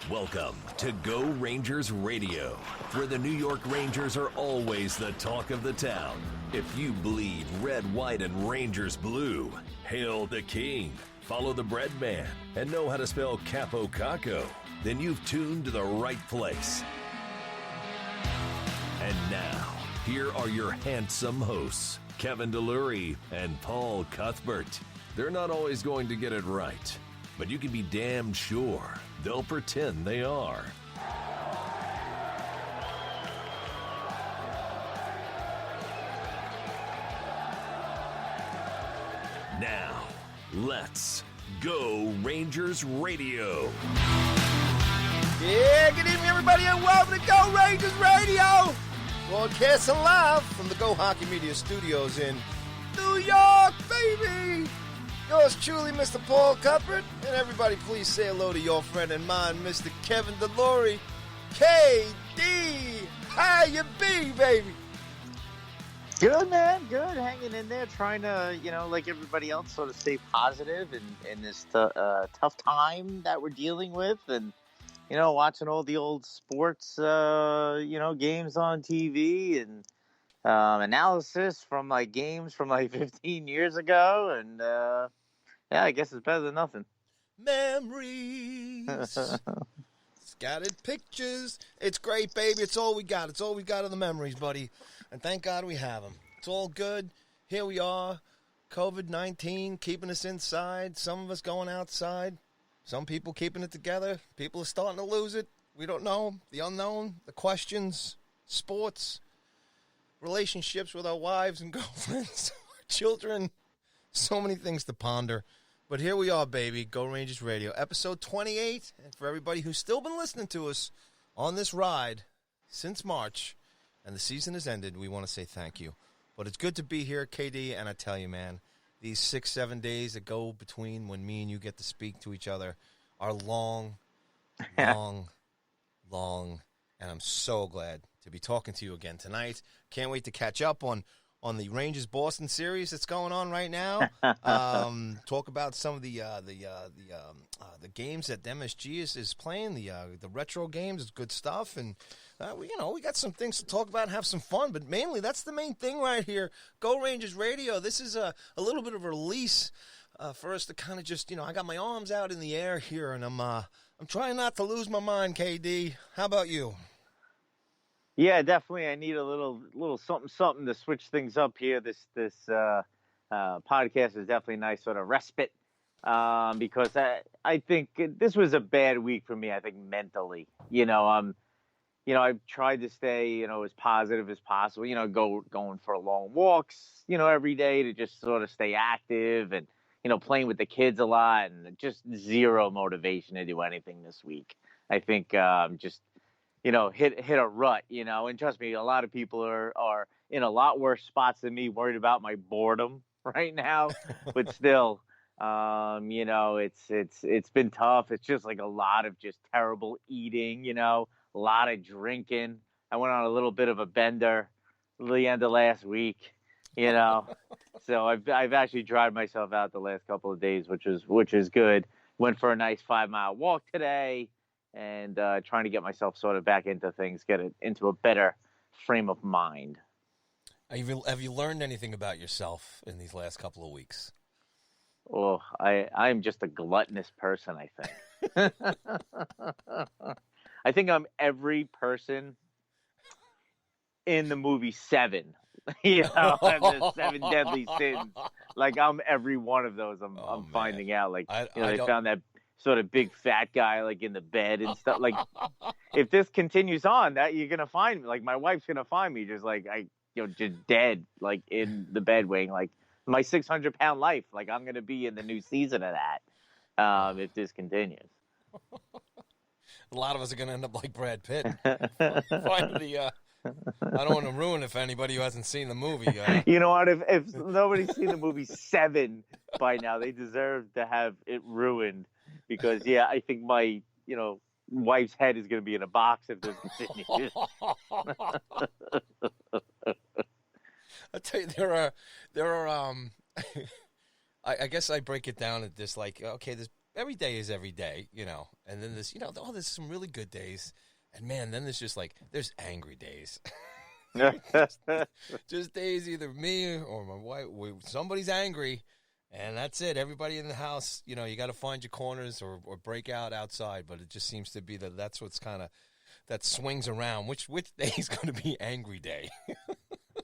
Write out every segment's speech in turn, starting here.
Welcome to Go Rangers Radio, where the New York Rangers are always the talk of the town. If you bleed red, white, and Rangers blue, hail the king, follow the bread man, and know how to spell Capo Caco, then you've tuned to the right place. And now, here are your handsome hosts, Kevin DeLury and Paul Cuthbert. They're not always going to get it right, but you can be damn sure they'll pretend they are. Now, let's go Rangers Radio. Yeah, good evening, everybody, and welcome to Go Rangers Radio. Broadcasting live from the Go Hockey Media Studios in New York, baby. Yours truly, Mr. Paul Cuthbert, and everybody please say hello to your friend and mine, Mr. Kevin DeLury. KD, how you be, baby? Good, man. Good. Hanging in there, trying to, like everybody else, sort of stay positive in this tough time that we're dealing with. And, watching all the old sports, games on TV and analysis from, games from, 15 years ago. And, I guess it's better than nothing. Memories. Scattered pictures. It's great, baby. It's all we got. It's all we got of the memories, buddy. And thank God we have them. It's all good. Here we are. COVID-19 keeping us inside. Some of us going outside. Some people keeping it together. People are starting to lose it. We don't know. The unknown. The questions. Sports. Relationships with our wives and girlfriends. Children. So many things to ponder. But here we are, baby. Go Rangers Radio. Episode 28. And for everybody who's still been listening to us on this ride since March, and the season has ended, we want to say thank you. But it's good to be here, KD, and I tell you, man, these 6-7 days that go between when me and you get to speak to each other are long, long, and I'm so glad to be talking to you again tonight. Can't wait to catch up on the Rangers-Boston series that's going on right now. Talk about some of the games that MSG is playing, the retro games. Is good stuff, and we got some things to talk about, have some fun. But mainly, that's the main thing right here. Go Rangers Radio. This is a little bit of a release for us to kind of just, I got my arms out in the air here, and I'm trying not to lose my mind. KD, how about you? Yeah, definitely. I need a little something to switch things up here. This podcast is definitely a nice sort of respite because I think this was a bad week for me. I think mentally, I've tried to stay, as positive as possible. Going for long walks, every day to just sort of stay active and playing with the kids a lot, and just zero motivation to do anything this week. I think just. Hit a rut, and trust me, a lot of people are in a lot worse spots than me, worried about my boredom right now. But still, it's been tough. It's just like a lot of just terrible eating, a lot of drinking. I went on a little bit of a bender the end of last week, so I've actually dried myself out the last couple of days, which is good. Went for a nice 5-mile walk today. And trying to get myself sort of back into things, get it into a better frame of mind. Have you learned anything about yourself in these last couple of weeks? Oh, I'm just a gluttonous person, I think. I think I'm every person in the movie Seven. The 7 deadly sins. Like, I'm every one of those. I'm finding out. Like, they found that sort of big fat guy like in the bed and stuff. Like, if this continues on, that you're gonna find me. Like, my wife's gonna find me just like just dead, like in the bed weighing like my 600-pound life. Like, I'm gonna be in the new season of that if this continues. A lot of us are gonna end up like Brad Pitt. Finally, I don't want to ruin it for anybody who hasn't seen the movie. You know what? If nobody's seen the movie Seven by now, they deserve to have it ruined. Because, I think my, wife's head is going to be in a box if this continues. I tell you, there are I guess I break it down at this, like, okay, there's every day is every day, you know. And then there's, you know, there's some really good days. And, man, then there's just, like, there's angry days. just days either me or my wife, somebody's angry, and that's it. Everybody in the house, you know, you got to find your corners or break out outside. But it just seems to be that's what's kind of, that swings around. Which day is going to be angry day?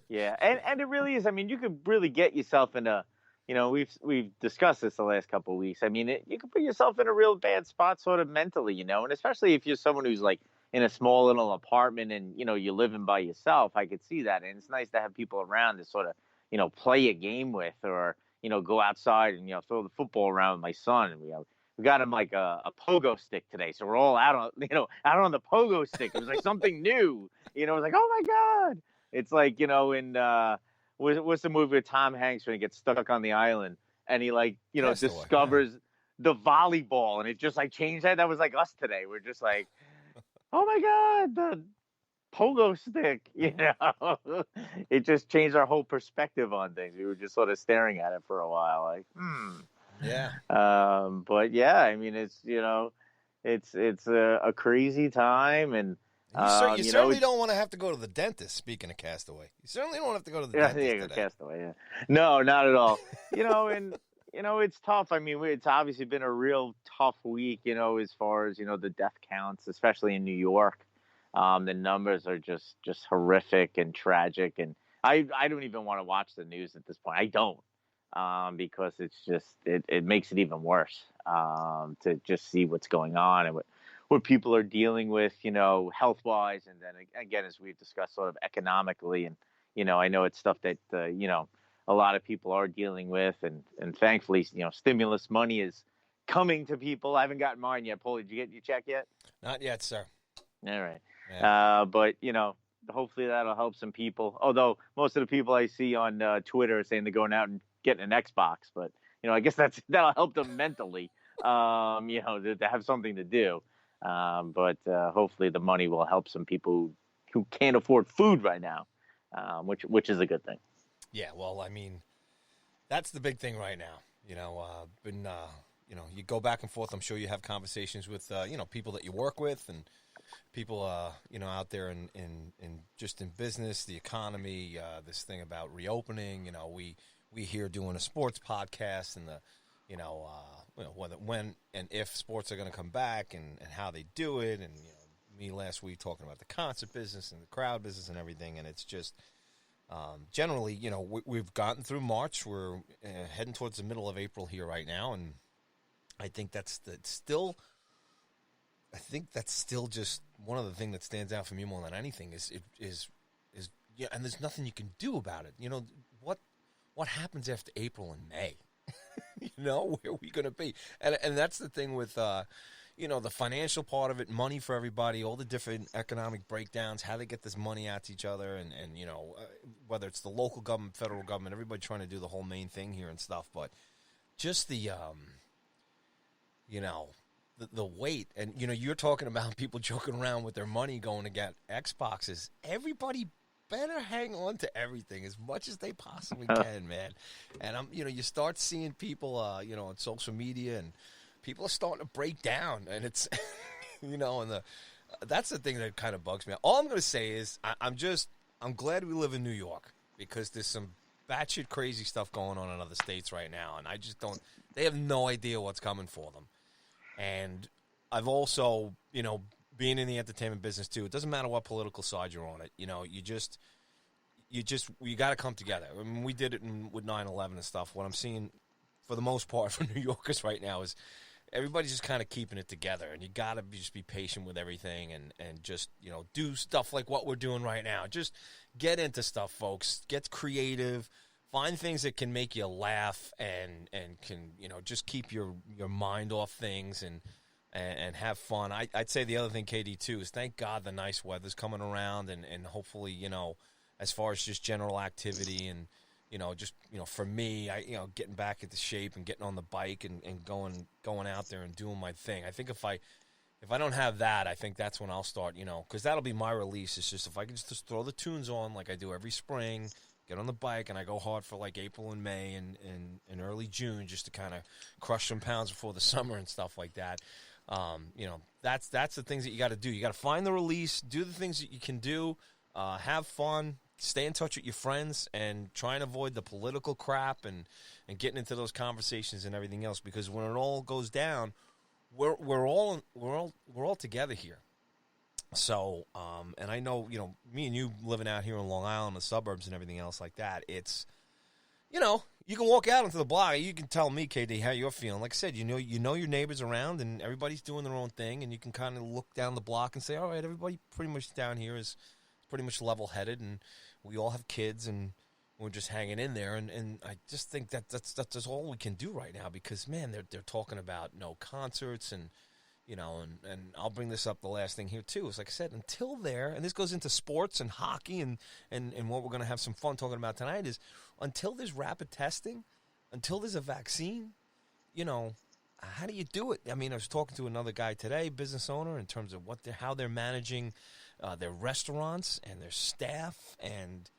Yeah, and it really is. I mean, you could really get yourself in a, you know, we've discussed this the last couple of weeks. I mean, you could put yourself in a real bad spot sort of mentally, you know, and especially if you're someone who's like in a small little apartment and, you know, you're living by yourself. I could see that. And it's nice to have people around to sort of, you know, play a game with, or, you know, go outside and, you know, throw the football around with my son. And we got him like a pogo stick today. So we're all out on, you know, out on the pogo stick. It was like something new, you know, it was like, oh my God. It's like, you know, in what's the movie with Tom Hanks when he gets stuck on the island and he, like, you know, discovers the volleyball, and it just like changed that. That was like us today. We're just like, oh my God, the pogo stick, you know. It just changed our whole perspective on things. We were just sort of staring at it for a while, like, Yeah. But yeah, I mean, it's, you know, it's a crazy time, and you certainly don't want to have to go to the dentist. Speaking of Castaway, you certainly don't have to go to the dentist today. Castaway, yeah. No, not at all. You know, and you know, it's tough. I mean, it's obviously been a real tough week, you know, as far as, you know, the death counts, especially in New York. The numbers are just horrific and tragic, and I don't even want to watch the news at this point. I don't, because it's just it makes it even worse to just see what's going on and what people are dealing with, you know, health-wise, and then again, as we've discussed, sort of economically. And, you know, I know it's stuff that, you know, a lot of people are dealing with, and thankfully, you know, stimulus money is coming to people. I haven't gotten mine yet. Paulie, did you get your check yet? Not yet, sir. All right. Yeah. But, you know, hopefully that'll help some people. Although most of the people I see on Twitter are saying they're going out and getting an Xbox. But, you know, I guess that'll help them mentally, you know, to have something to do. But hopefully the money will help some people who can't afford food right now, which is a good thing. Yeah, well, I mean, that's the big thing right now. You know, you know, you go back and forth. I'm sure you have conversations with, you know, people that you work with and people, you know, out there in just in business, the economy, this thing about reopening. You know, we here doing a sports podcast, and the, you know, whether, when and if sports are going to come back, and how they do it. And, you know, me last week talking about the concert business and the crowd business and everything. And it's just, generally, you know, we've gotten through March. We're heading towards the middle of April here right now. And I think that's still just one of the things that stands out for me more than anything is yeah. And there's nothing you can do about it. You know, what happens after April and May? You know, where are we going to be? And that's the thing with, you know, the financial part of it, money for everybody, all the different economic breakdowns, how they get this money out to each other, and you know, whether it's the local government, federal government, everybody trying to do the whole main thing here and stuff. But just the, you know, the weight. And, you know, you're talking about people joking around with their money going to get Xboxes. Everybody better hang on to everything as much as they possibly can, man. And you know, you start seeing people, you know, on social media, and people are starting to break down, and it's, you know, and that's the thing that kind of bugs me. All I'm going to say is I'm glad we live in New York, because there's some batshit crazy stuff going on in other states right now, and I just don't. They have no idea what's coming for them. And I've also, you know, being in the entertainment business too, it doesn't matter what political side you're on it. You know, you got to come together. I mean, we did it with 9/11 and stuff. What I'm seeing, for the most part, for New Yorkers right now is everybody's just kind of keeping it together, and you got to just be patient with everything, and just, you know, do stuff like what we're doing right now. Just get into stuff, folks. Get creative. Find things that can make you laugh and can, you know, just keep your mind off things and have fun. I'd say the other thing, KD, too, is thank God the nice weather's coming around, and hopefully, you know, as far as just general activity and, you know, just, you know, for me, you know, getting back into shape and getting on the bike and going out there and doing my thing. I think if I don't have that, I think that's when I'll start, you know, because that'll be my release. It's just if I can just throw the tunes on like I do every spring, get on the bike, and I go hard for like April and May and early June just to kind of crush some pounds before the summer and stuff like that. That's the things that you got to do. You got to find the release, do the things that you can do, have fun, stay in touch with your friends, and try and avoid the political crap and getting into those conversations and everything else. Because when it all goes down, we're all together here. So, and I know, me and you living out here in Long Island, the suburbs and everything else like that, it's, you can walk out into the block. You can tell me, KD, how you're feeling. Like I said, you know your neighbors around, and everybody's doing their own thing, and you can kind of look down the block and say, all right, everybody pretty much down here is pretty much level-headed, and we all have kids, and we're just hanging in there. And I just think that's all we can do right now because, man, they're talking about no concerts and, and I'll bring this up the last thing here, too. Is like I said, until there, and this goes into sports and hockey and what we're going to have some fun talking about tonight is until there's rapid testing, until there's a vaccine, how do you do it? I mean, I was talking to another guy today, business owner, in terms of how they're managing their restaurants and their staff and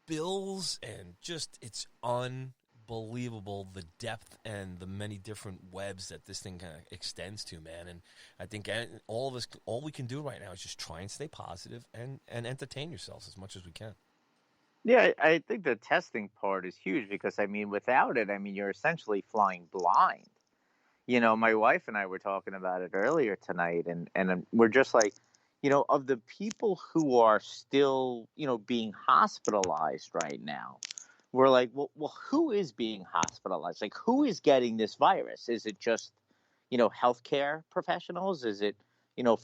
bills, and just it's unbelievable the depth and the many different webs that this thing kind of extends to, man. And I think all we can do right now is just try and stay positive and entertain yourselves as much as we can. Yeah, I think the testing part is huge because, I mean, without it, I mean, you're essentially flying blind. My wife and I were talking about it earlier tonight, and we're just like, of the people who are still, being hospitalized right now, we're like, well, who is being hospitalized? Like, who is getting this virus? Is it just, healthcare professionals? Is it,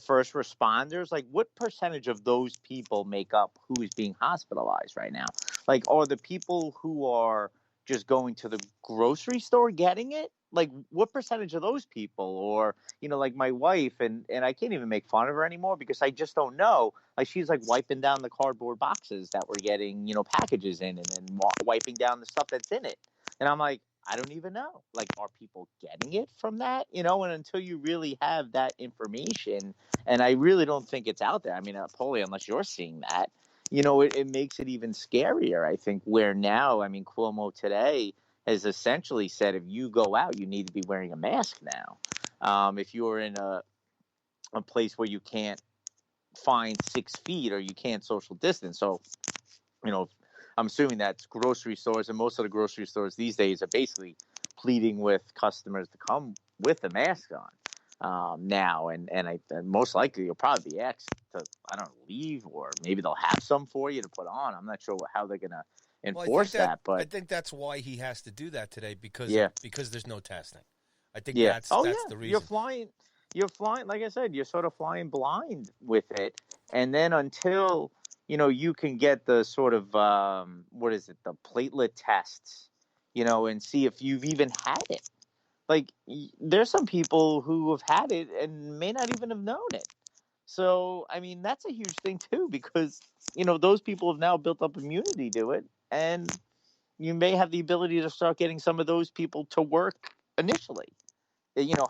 first responders? Like, what percentage of those people make up who is being hospitalized right now? Like, are the people who are just going to the grocery store getting it? Like, what percentage of those people? Or, like my wife, and I can't even make fun of her anymore because I just don't know. Like, she's like wiping down the cardboard boxes that we're getting, packages in, and then wiping down the stuff that's in it. And I'm like, I don't even know. Like, are people getting it from that? And until you really have that information, and I really don't think it's out there. I mean, Paulie, unless you're seeing that, it makes it even scarier, I think, where now, I mean, Cuomo today has essentially said if you go out, you need to be wearing a mask now. If you're in a place where you can't find 6 feet or you can't social distance. So, I'm assuming that's grocery stores, and most of the grocery stores these days are basically pleading with customers to come with a mask on now. And most likely you'll probably be asked to, leave, or maybe they'll have some for you to put on. I'm not sure how they're going to enforce that, but I think that's why he has to do that today because there's no testing. I think that's the reason. You're flying, like I said, you're sort of flying blind with it, and then until you can get the sort of the platelet tests, and see if you've even had it. Like, there's some people who have had it and may not even have known it. So, I mean, that's a huge thing too, because those people have now built up immunity to it, and you may have the ability to start getting some of those people to work initially.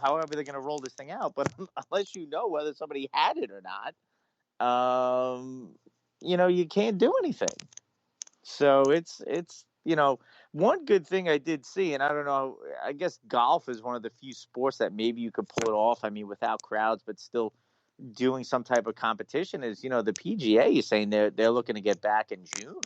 However they're going to roll this thing out, but unless you know whether somebody had it or not, you can't do anything. So it's one good thing I did see, and I don't know, I guess golf is one of the few sports that maybe you could pull it off. I mean, without crowds, but still doing some type of competition. Is the PGA is saying they're looking to get back in June,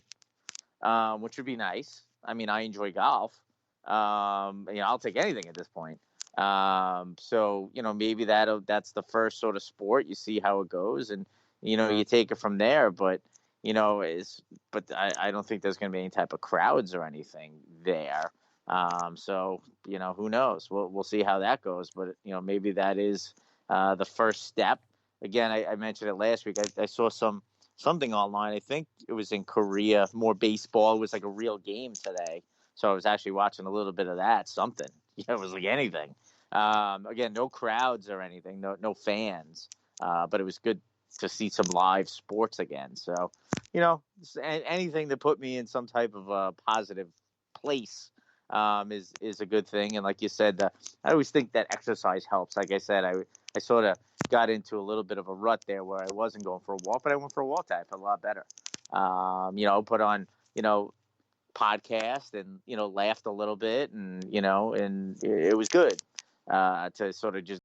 which would be nice. I mean, I enjoy golf. I'll take anything at this point. So maybe that's the first sort of sport. You see how it goes, and you take it from there. But I don't think there's going to be any type of crowds or anything there. So who knows? We'll see how that goes. But maybe that is the first step. Again, I mentioned it last week. I saw something online. I think it was in Korea, more baseball. It was like a real game today. So I was actually watching a little bit of that. Something. It was like anything. Again, no crowds or anything, no fans. But it was good to see some live sports again. So, anything to put me in some type of a positive place is a good thing. And like you said, I always think that exercise helps. Like I said, I sort of got into a little bit of a rut there where I wasn't going for a walk, but I went for a walk. I felt a lot better. Put on, podcast and, laughed a little bit and, and it was good to sort of just